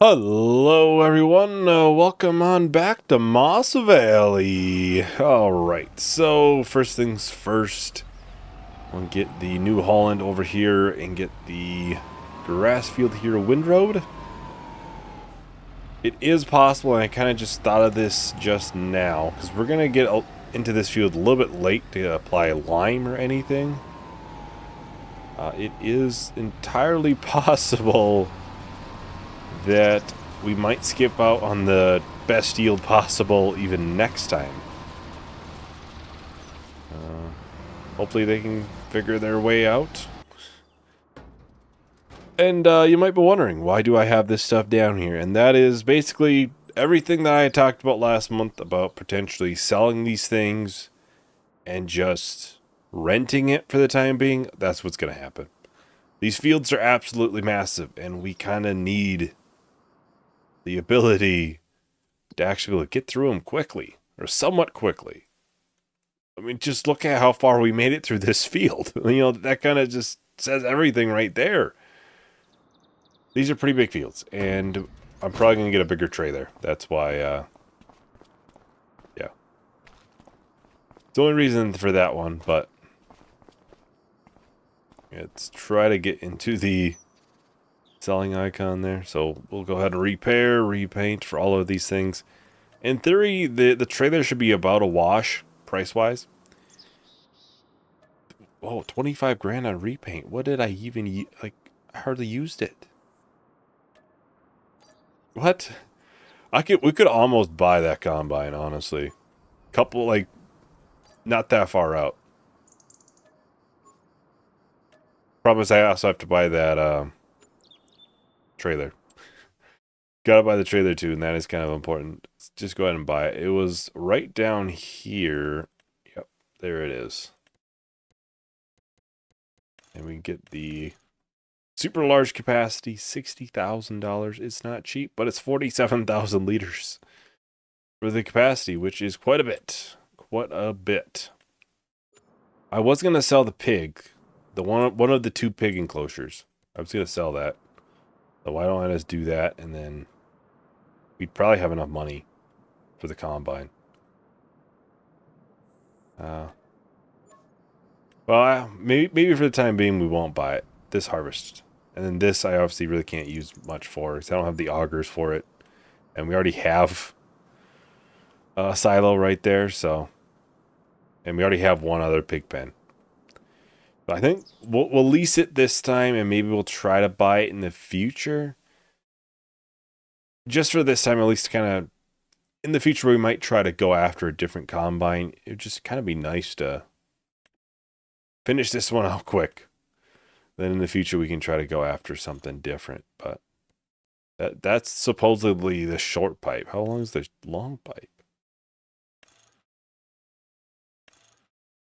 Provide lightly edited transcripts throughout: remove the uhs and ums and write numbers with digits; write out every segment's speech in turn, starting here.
Hello everyone, welcome on back to Moss Valley. Alright, so first things first, we'll get the New Holland over here and get the grass field here windrowed. It is possible, and I kind of just thought of this just now, because we're going to get into this field a little bit late to apply lime or anything. It is entirely possible that we might skip out on the best yield possible even next time. Hopefully they can figure their way out. And you might be wondering, why do I have this stuff down here? And that is basically everything that I talked about last month about potentially selling these things and just renting it for the time being. That's what's going to happen. These fields are absolutely massive, and we kind of need the ability to actually be able to get through them quickly, or somewhat quickly. I mean, just look at how far we made it through this field. You know, that kind of just says everything right there. These are pretty big fields, and I'm probably going to get a bigger tray there. That's why, yeah. It's the only reason for that one, but let's try to get into the selling icon there. So we'll go ahead and repair, repaint for all of these things. In theory, the trailer should be about a wash, price-wise. Oh, 25 grand on repaint. What did I even like? I hardly used it. What? We could almost buy that combine, honestly. Couple, like, not that far out. Problem is I also have to buy that, trailer. Gotta buy the trailer too, and that is kind of important. Let's just go ahead and buy it. It was right down here. Yep, there it is. And we get the super large capacity, $60,000. It's not cheap, but it's 47,000 liters for the capacity, which is quite a bit. Quite a bit. I was gonna sell the pig, the one of the two pig enclosures. I was gonna sell that. So why don't I just do that, and then we'd probably have enough money for the combine. Well, maybe for the time being we won't buy it. This harvest. And then this I obviously really can't use much for, because I don't have the augers for it. And we already have a silo right there, so. And we already have one other pig pen. But I think we'll lease it this time, and maybe we'll try to buy it in the future. Just for this time, at least kind of. In the future, we might try to go after a different combine. It would just kind of be nice to finish this one out quick. Then in the future, we can try to go after something different. But that's supposedly the short pipe. How long is the long pipe?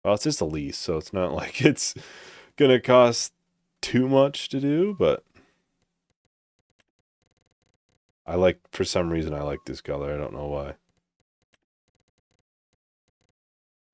Well, it's just a lease, so it's not like it's going to cost too much to do, but for some reason, I like this color. I don't know why.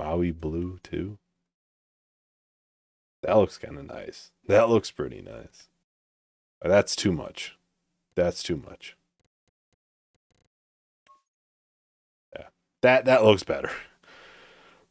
Maui blue, too. That looks kind of nice. That looks pretty nice. That's too much. That's too much. Yeah. That looks better.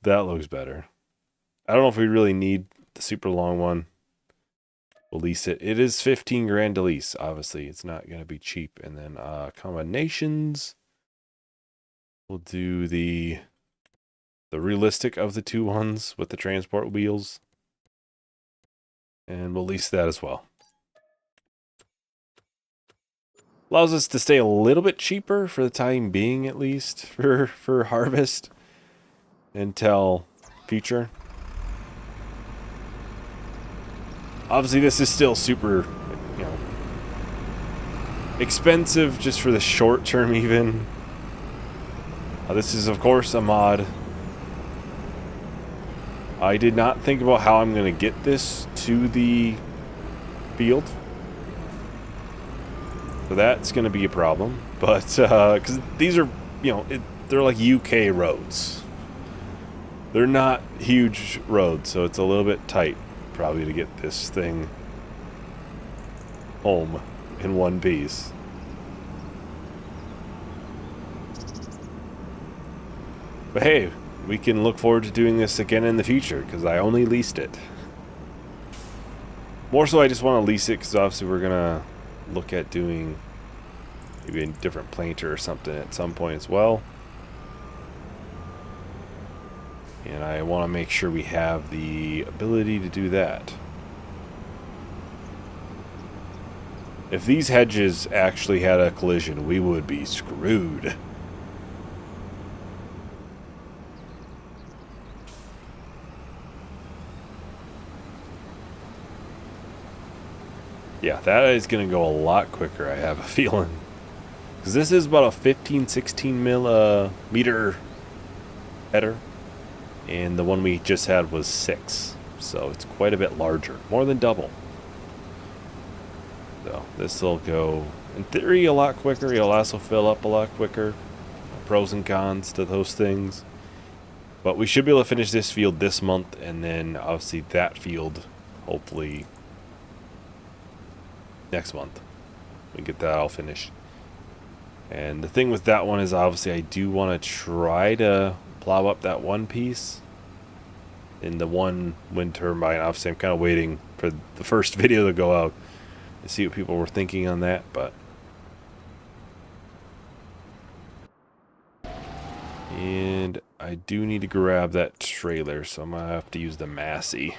That looks better. I don't know if we really need the super long one. We'll lease it. It is 15 grand to lease. Obviously, it's not going to be cheap. And then combinations. We'll do the realistic of the two ones with the transport wheels. And we'll lease that as well. Allows us to stay a little bit cheaper for the time being, at least, for harvest. Until future. Obviously, this is still super, expensive just for the short term even. This is, of course, a mod. I did not think about how I'm going to get this to the field. So that's going to be a problem. But, because these are, they're like UK roads. They're not huge roads, so it's a little bit tight, probably, to get this thing home in one piece. But hey, we can look forward to doing this again in the future, because I only leased it. More so, I just want to lease it, because obviously we're going to look at doing maybe a different planter or something at some point as well. And I want to make sure we have the ability to do that. If these hedges actually had a collision, we would be screwed. Yeah, that is going to go a lot quicker, I have a feeling. Because this is about a 15, 16 millimeter header. And the one we just had was 6. So it's quite a bit larger. More than double. So this will go, in theory, a lot quicker. It'll also fill up a lot quicker. Pros and cons to those things. But we should be able to finish this field this month. And then, obviously, that field, hopefully, next month. We get that all finished. And the thing with that one is, obviously, I do want to try to plow up that one piece in the one wind turbine. Obviously, I'm kind of waiting for the first video to go out to see what people were thinking on that, but and I do need to grab that trailer, so I'm gonna have to use the Massey.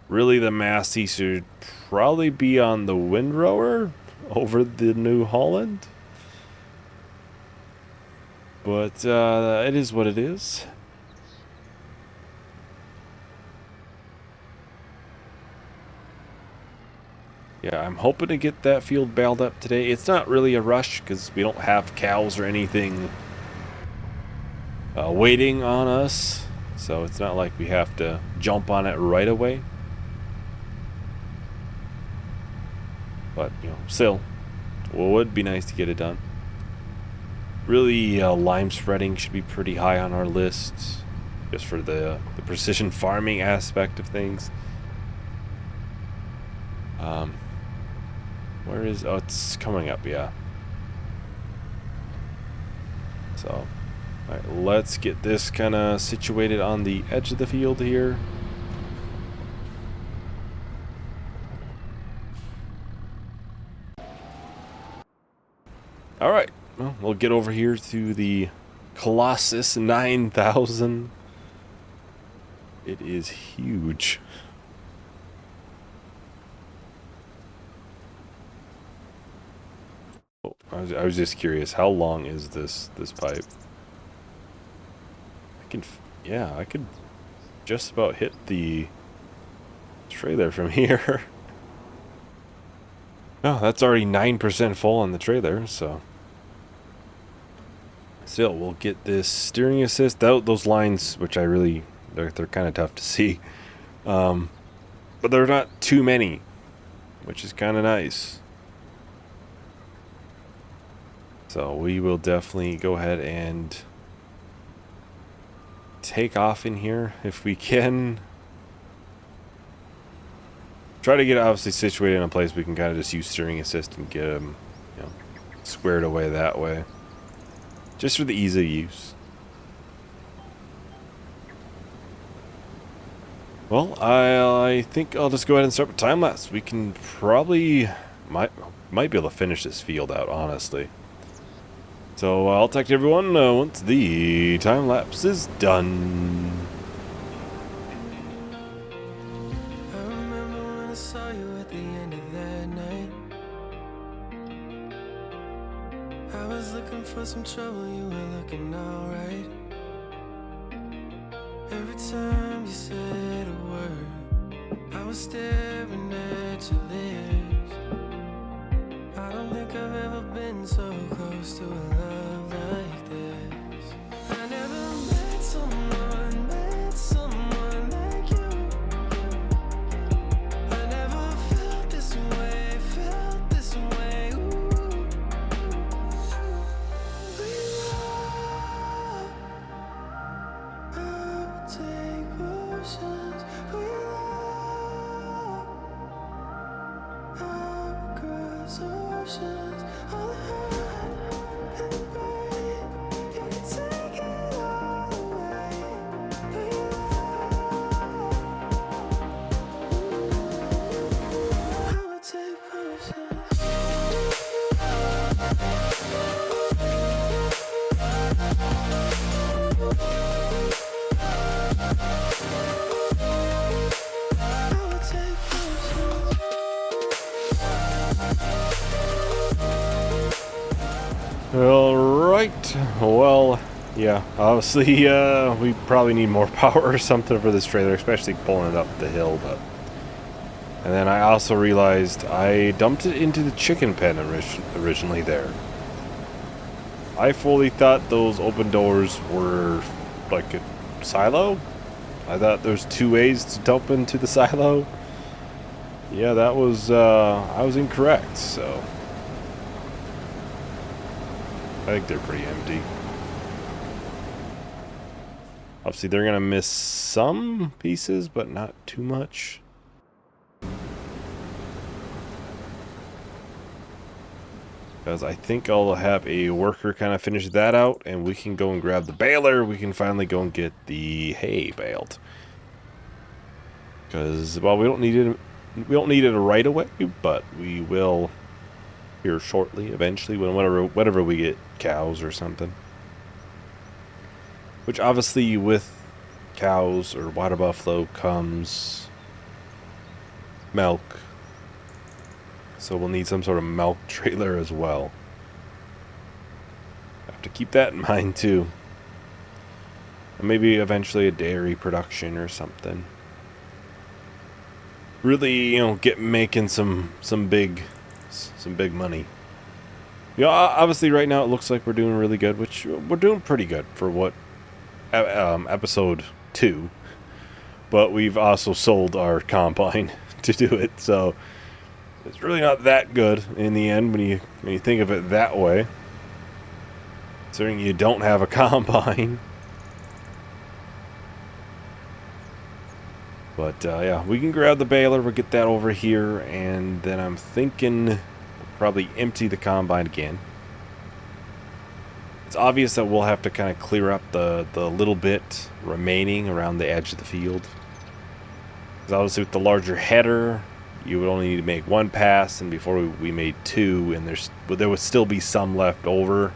Really, the Massey should probably be on the windrower over the New Holland. But it is what it is. Yeah, I'm hoping to get that field baled up today. It's not really a rush because we don't have cows or anything waiting on us. So it's not like we have to jump on it right away. But, you know, still, well, it would be nice to get it done. Really, lime spreading should be pretty high on our list, just for the precision farming aspect of things. Where is... Oh, it's coming up, yeah. So, alright, let's get this kind of situated on the edge of the field here. Alright, well, we'll get over here to the Colossus 9000. It is huge. Oh, I was just curious, how long is this pipe? Yeah, I could just about hit the trailer from here. Oh, that's already 9% full on the trailer, so still, we'll get this steering assist. Those lines, which I really, they're kind of tough to see, but they're not too many, which is kind of nice. So we will definitely go ahead and take off in here if we can. Try to get it obviously situated in a place we can kind of just use steering assist and get them, you know, squared away that way. Just for the ease of use. Well, I think I'll just go ahead and start with time lapse. We can probably might be able to finish this field out, honestly. So I'll talk to everyone once the time lapse is done. I remember when I saw you at the end of that night. I was looking for some trouble, you were looking alright. Every time you said a word, I was staring at your lips. I don't think I've ever been so close to a love like this. I never met someone like you. I never felt this way, ooh. We love, I would take potions. We love, I would cross oceans. All the hurt and the pain, Alright, well, yeah, obviously, we probably need more power or something for this trailer, especially pulling it up the hill, but... And then I also realized I dumped it into the chicken pen originally there. I fully thought those open doors were like a silo. I thought there's 2 ways to dump into the silo. Yeah, that was, I was incorrect, so... I think they're pretty empty. Obviously, they're going to miss some pieces, but not too much. Because I think I'll have a worker kind of finish that out, and we can go and grab the baler. We can finally go and get the hay baled. Because, well, we don't need it right away, but we will here shortly, eventually, whenever we get cows or something. Which obviously with cows or water buffalo comes milk. So we'll need some sort of milk trailer as well. Have to keep that in mind too. And maybe eventually a dairy production or something. Really, get making some big money. Obviously right now it looks like we're doing really good, which we're doing pretty good for what episode 2. But we've also sold our combine to do it, so it's really not that good in the end when you think of it that way. Considering you don't have a combine. But yeah, we can grab the baler, we'll get that over here, and then I'm thinking we'll probably empty the combine again. It's obvious that we'll have to kind of clear up the little bit remaining around the edge of the field. Because obviously with the larger header, you would only need to make 1 pass, and before we made 2, and there would still be some left over.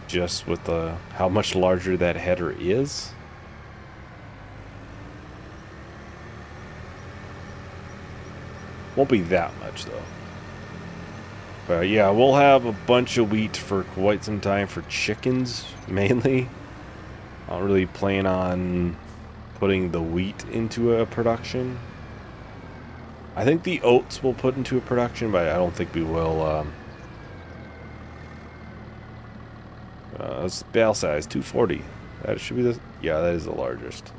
Just with how much larger that header is. Won't be that much though. But yeah, we'll have a bunch of wheat for quite some time for chickens, mainly. I don't really plan on putting the wheat into a production. I think the oats we'll put into a production, but I don't think we will. It's bale size, 240. That should be the... Yeah, that is the largest.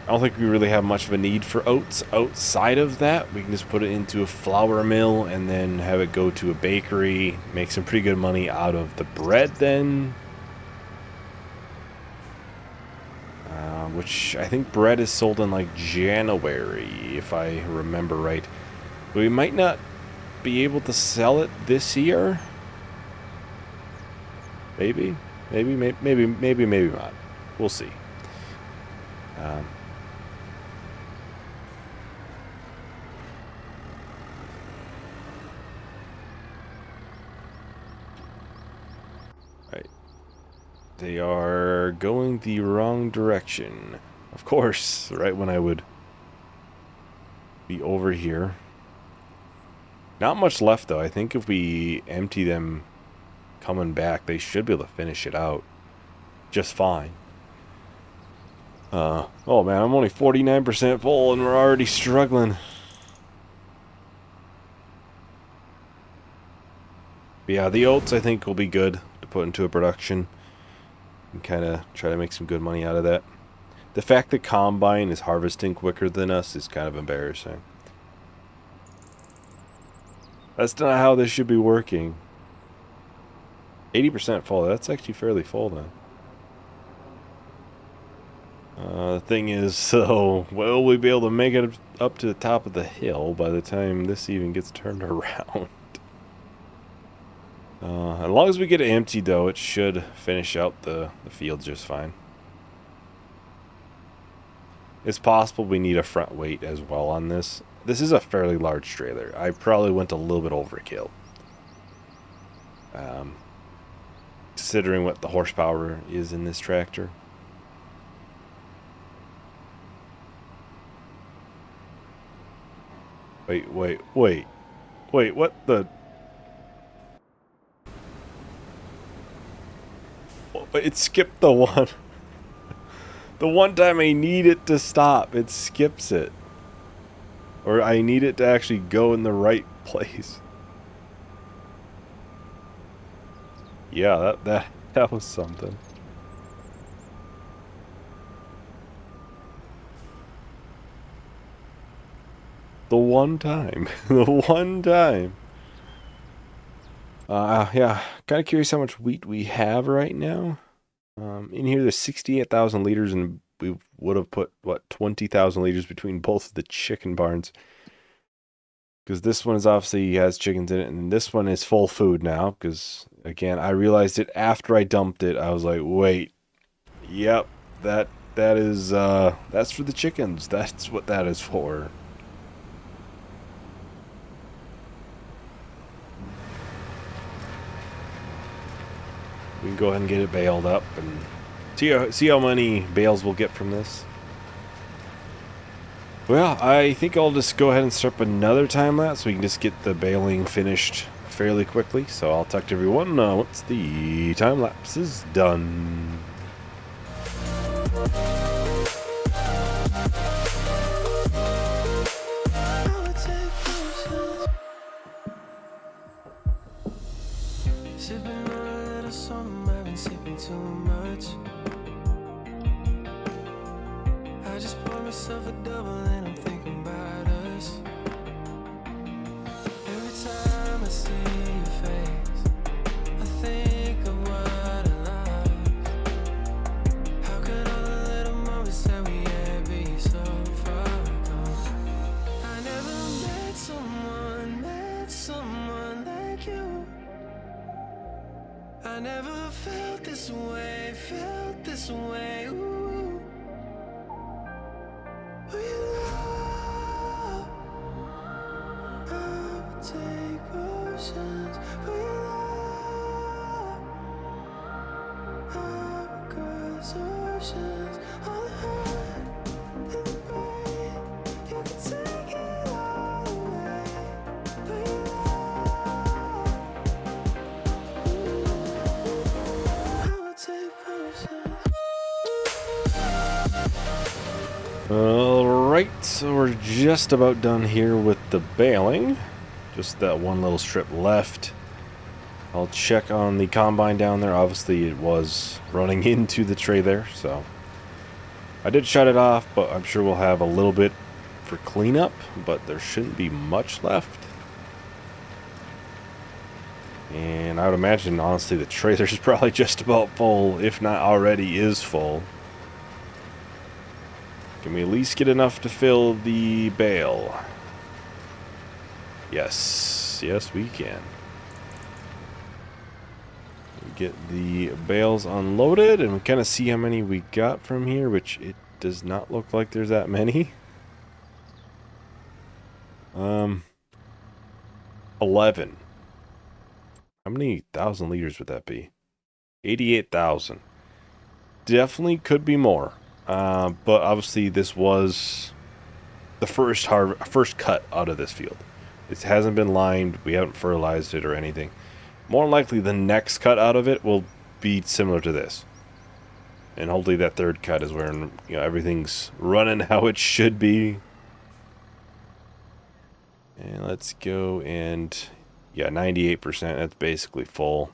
I don't think we really have much of a need for oats outside of that. We can just put it into a flour mill and then have it go to a bakery. Make some pretty good money out of the bread then. Which I think bread is sold in like January, if I remember right. But we might not be able to sell it this year. Maybe not. We'll see. Right. They are going the wrong direction. Of course, right when I would be over here. Not much left though. I think if we empty them coming back, they should be able to finish it out just fine. Oh man, I'm only 49% full and we're already struggling. But yeah, the oats I think will be good to put into a production and kind of try to make some good money out of that. The fact that Combine is harvesting quicker than us is kind of embarrassing. That's not how this should be working. 80% full, that's actually fairly full then. The thing is, so, will we be able to make it up to the top of the hill by the time this even gets turned around? As long as we get it empty, though, it should finish out the field just fine. It's possible we need a front weight as well on this. This is a fairly large trailer. I probably went a little bit overkill. Considering what the horsepower is in this tractor. Wait. Wait, what the? It skipped the one. The one time I need it to stop, it skips it. Or I need it to actually go in the right place. Yeah, that was something. The one time. The one time. Yeah, kind of curious how much wheat we have right now. In here, there's 68,000 liters, and we would have put, what, 20,000 liters between both of the chicken barns. Because this one is obviously has chickens in it, and this one is full food now. Because, again, I realized it after I dumped it. I was like, wait, yep, that is, that's for the chickens. That's what that is for. We can go ahead and get it baled up and see how many bales we'll get from this. Well, I think I'll just go ahead and start up another time lapse so we can just get the baling finished fairly quickly. So I'll talk to everyone once the time lapse is done. Sipping on a little something, I've been sipping too much. I just poured myself a double and I'm thinking about us. Every time I see your face, I think of what I lost. How could all the little moments that we had be so far gone? I never met someone like you. I never felt this way, ooh. We love, I would take potions. We love, I would cross oceans. All the hurt and the pain, you can take it all away. We love, I would take potions. Alright, so we're just about done here with the baling. Just that one little strip left. I'll check on the combine down there. Obviously it was running into the tray there, so I did shut it off, but I'm sure we'll have a little bit for cleanup, but there shouldn't be much left. And I would imagine, honestly, the trailer's probably just about full, if not already is full. Can we at least get enough to fill the bale? Yes. Yes, we can. Get the bales unloaded, and we kind of see how many we got from here, which it does not look like there's that many. 11. How many thousand liters would that be? 88,000. Definitely could be more. But obviously this was the first cut out of this field. It hasn't been limed, we haven't fertilized it or anything. More likely the next cut out of it will be similar to this. And hopefully that third cut is where, you know, everything's running how it should be. And let's go and, yeah, 98%, that's basically full.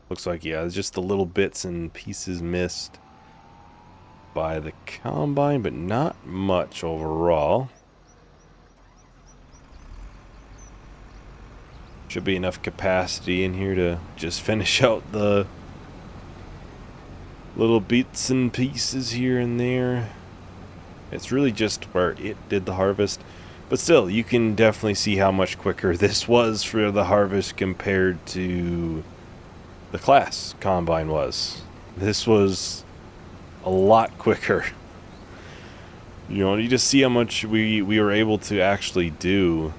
Looks like, yeah, just the little bits and pieces missed by the combine, but not much overall. Should be enough capacity in here to just finish out the little bits and pieces here and there. It's really just where it did the harvest. But still, you can definitely see how much quicker this was for the harvest compared to the class combine was. This was a lot quicker. You know, you just see how much we were able to actually do.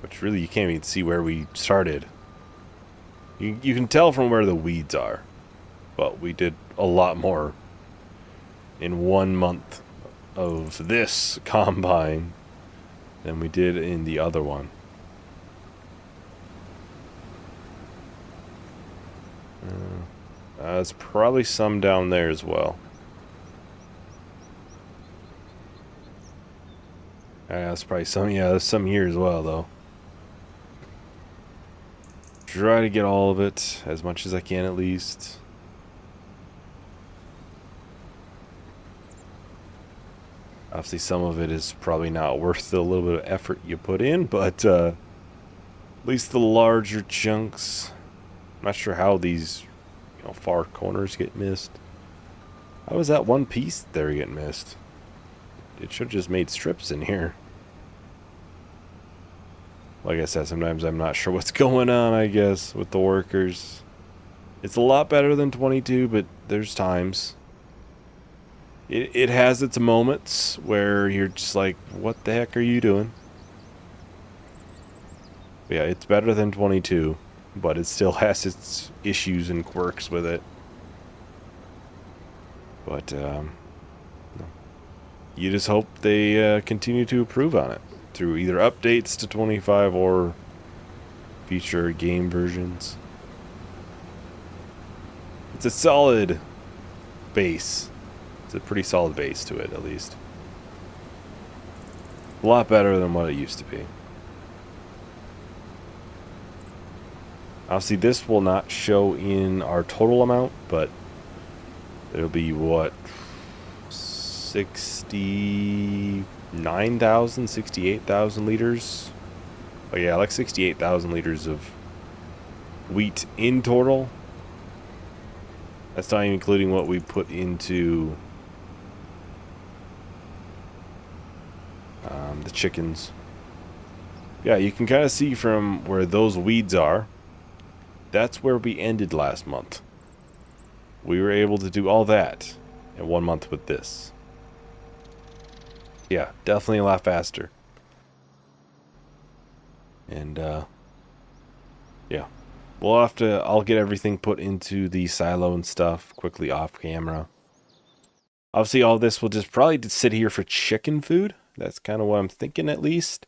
Which really, you can't even see where we started. You can tell from where the weeds are. But we did a lot more in 1 month of this combine than we did in the other one. There's probably some down there as well. That's probably some, yeah, there's some here as well, though. Try to get all of it, as much as I can at least. Obviously, some of it is probably not worth the little bit of effort you put in, but at least the larger chunks. I'm not sure how these, far corners get missed. How was that one piece there getting missed? It should have just made strips in here. Like I said, sometimes I'm not sure what's going on, I guess, with the workers. It's a lot better than 22, but there's times. It has its moments where you're just like, what the heck are you doing? Yeah, it's better than 22, but it still has its issues and quirks with it. But, you just hope they continue to improve on it through either updates to 25 or future game versions. It's a solid base. It's a pretty solid base to it, at least. A lot better than what it used to be. Obviously, this will not show in our total amount, but it'll be, what, 69,000, 68,000 liters? Oh yeah, like 68,000 liters of wheat in total. That's not even including what we put into the chickens. Yeah, you can kind of see from where those weeds are. That's where we ended last month. We were able to do all that in 1 month with this. Yeah, definitely a lot faster. And, yeah. We'll have to, I'll get everything put into the silo and stuff quickly off camera. Obviously, all this will just probably sit here for chicken food. That's kind of what I'm thinking, at least.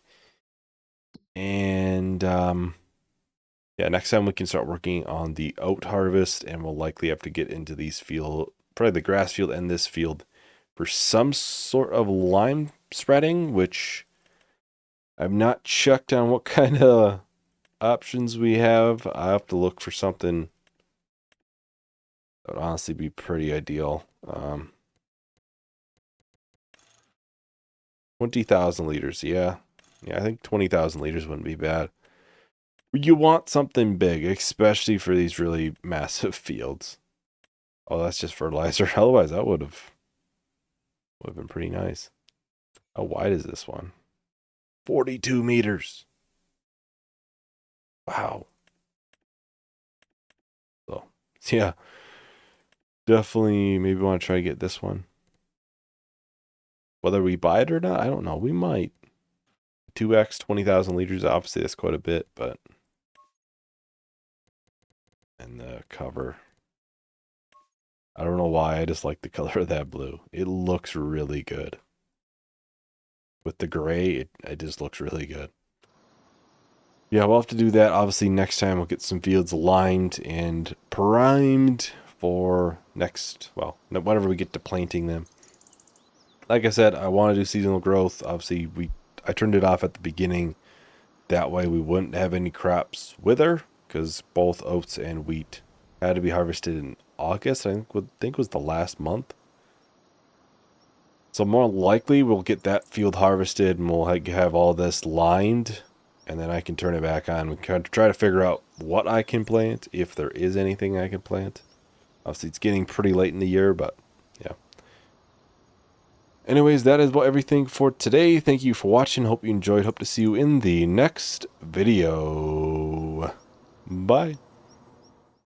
And, yeah, next time we can start working on the oat harvest, and we'll likely have to get into these field, probably the grass field and this field, for some sort of lime spreading, which I've not checked on what kind of options we have. I have to look for something that would honestly be pretty ideal. 20,000 liters, yeah. Yeah, I think 20,000 liters wouldn't be bad. You want something big, especially for these really massive fields. Oh, that's just fertilizer. Otherwise, that would have been pretty nice. How wide is this one? 42 meters. Wow. So, yeah. Definitely, maybe want to try to get this one. Whether we buy it or not, I don't know. We might. 2x, 20,000 liters. Obviously, that's quite a bit, but... And the cover. I don't know why, I just like the color of that blue. It looks really good. With the gray, it just looks really good. Yeah, we'll have to do that. Obviously, next time we'll get some fields lined and primed for next, well, whenever we get to planting them. Like I said, I want to do seasonal growth. Obviously, I turned it off at the beginning. That way we wouldn't have any crops wither, because both oats and wheat had to be harvested in August. I think was the last month. So more likely we'll get that field harvested and we'll have all this lined, and then I can turn it back on. We can try to figure out what I can plant, if there is anything I can plant. Obviously it's getting pretty late in the year, but yeah. Anyways, that is everything for today. Thank you for watching. Hope you enjoyed. Hope to see you in the next video. Bye.